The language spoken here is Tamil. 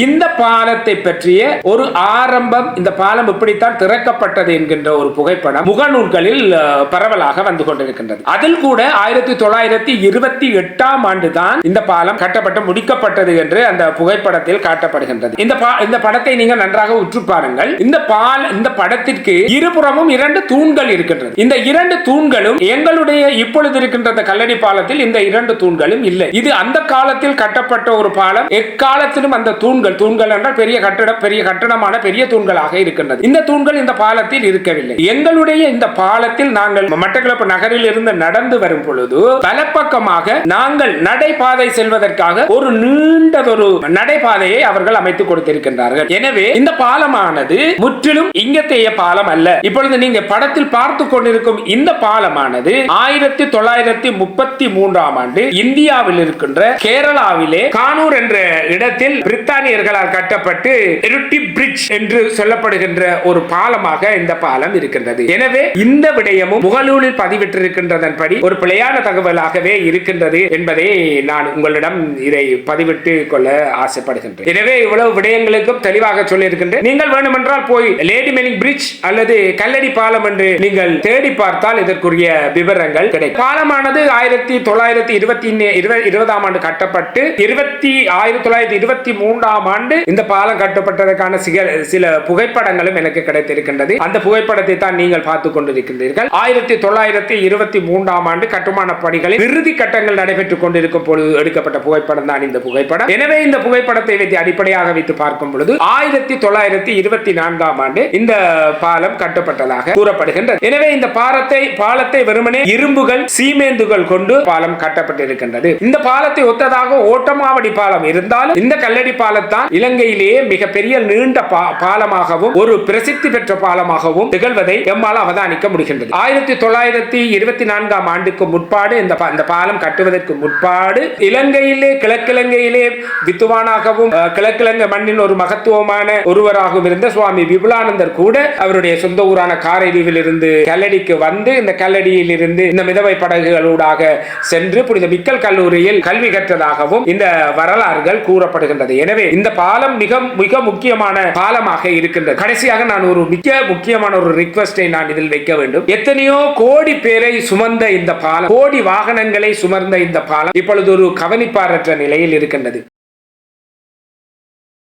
இந்த பாலத்தை பற்றிய ஒரு ஆரம்பம், இந்த பாலம் இப்படித்தான் திறக்கப்பட்டது என்கின்ற ஒரு புகைப்படம் முகநூல்களில் பரவலாக வந்து கொண்டிருக்கின்றது. அதில் கூட 1928 ஆண்டு தான் இந்த பாலம் கட்டப்பட்டு முடிக்கப்பட்டது என்று அந்த புகைப்படத்தில் காட்டப்படுகின்றது. இந்த படத்தை நீங்கள் நன்றாக உற்று பாருங்கள். இந்த படத்திற்கு இருபுறமும் 2 தூண்கள் இருக்கின்றது. இந்த 2 தூண்களும் எங்களுடைய இப்பொழுது இருக்கின்ற கல்லடி பாலத்தில் இந்த 2 தூண்களும் இல்லை. இது அந்த காலத்தில் கட்டப்பட்ட ஒரு பாலம். எக்காலத்திலும் அந்த தூண்கள் என்றால் பெரிய கட்டடமான பெரிய தூண்களாக இருக்கின்றது. இந்த தூண்கள் இந்த பாலத்தில் இருக்கவில்லை. எங்களுடைய இந்த பாலத்தில் நாங்கள் மட்டக்களப்பு நகரில் இருந்து நடந்து வரும் பொழுது பலப்பக்கமாக நாங்கள் நடைபாதை செல்வதற்காக ஒரு நீண்டதொரு நடைபாதையை அவர்கள் அமைத்துக் கொடுத்திருக்கின்றார்கள். எனவே இந்த பாலமானது முற்றிலும் இங்கத்தைய பாலம் அல்ல. இப்பொழுது நீங்க படத்தில் பார்த்து கொண்டிருக்கும் இந்த பாலமானது 1933 ஆண்டு இந்தியாவில் இருக்கின்ற கேரளாவிலே கானூர் என்ற இடத்தில் பிரித்தானியர்களால் கட்டப்பட்டு எருட்டி பிரிட்ஜ் என்று சொல்லப்படுகின்ற ஒரு பாலமாக இந்த பாலம் இருக்கின்றது. எனவே இந்த விடயமும் முகநூலில் பதிவிட்டிருக்கின்றதன்படி ஒரு பிழையான தகவலாகவே இருக்கின்றது என்பதை நான் உங்களிடம் இதை பதிவிட்டு கொள்ள ஆசைப்படுகின்றேன். எனவே இவ்வளவு விடயங்களுக்கும் தெளிவாக சொல்லியிருக்கின்றேன். நீங்கள் வேண்டுமென்றால் போய் லேடி மெனிங் பிரிட்ஜ் அல்லது கல்லடி பாலம் என்று நீங்கள் தேடி பார்த்தால் இதற்குரிய விவரங்கள் கிடைக்கும். பாலமானது 1920 ஆண்டு கட்டப்பட்டு 1923 ஆண்டு இந்த பாலம் கட்டப்பட்டதற்கான சில புகைப்படங்களும் எனக்கு கிடைத்திருக்கின்றது. அந்த புகைப்படத்தை தான் நீங்கள் பார்த்துக் கொண்டிருக்கின்றீர்கள். 1923 ஆண்டு கட்டுமான பணிகளில் இறுதி கட்டங்கள் நடைபெற்றுக் கொண்டிருக்கும் பொழுது எடுக்கப்பட்ட புகைப்படம் தான் இந்த புகைப்படம். எனவே இந்த புகைப்படத்தை வைத்து அடிப்படையாக வைத்து பார்க்கும் பொழுது 1924 ஆண்டு இந்த பாலம் கட்டப்பட்டதாக கூறப்படுகின்றது. எனவே இந்த பாலத்தை வெறுமனே இரும்புகள் சீமேந்துகள் கொண்டு பாலம் கட்டப்பட்டிருக்கின்றது. இந்த பாலத்தை ஒத்ததாக ஓட்டமாவடி பாலம் இருந்தாலும் இந்த கல்லடி பாலத்தான் இலங்கையிலேயே மிகப்பெரிய நீண்ட பாலமாகவும் ஒரு பிரசித்தி பெற்ற பாலமாகவும் திகழ்வதை எம்மால் அவதானிக்க முடிகின்றது. 1924 ஆண்டுக்கு முற்பாடு இந்த பாலம் கட்டுவதற்கு முற்பாடு இலங்கையிலே கிழக்கிலங்கையிலே வித்துவானாகவும் கிழக்கிலங்கை மண்ணின் ஒரு மகத்துவமான ஒருவராகவும் இருந்த சுவாமி விபுலானந்தர் கூட அவருடைய சொந்த ஊரான காரைதீவில் இருந்து கல்லடிக்கு வந்து இந்த கல்லடியில் இருந்து இந்த மிதவை படகுகளூடாக சென்று புனித மிக்கல் கல்லூரியில் கல்வி கற்றதாகவும் இந்த வரலாறுகள் கூறப்படுகின்றது. எனவே இந்த பாலம் மிக மிக முக்கியமான பாலமாக இருக்கின்றது. கடைசியாக நான் ஒரு மிக முக்கியமான ஒரு ரிக்வெஸ்டை நான் இதில் வைக்க வேண்டும். எத்தனையோ கோடி பேரை சுமந்த இந்த பாலம், கோடி வாகனங்களை சுமந்த இந்த பாலம் இப்பொழுது ஒரு கவனிப்பாரற்ற நிலையில் இருக்கின்றது.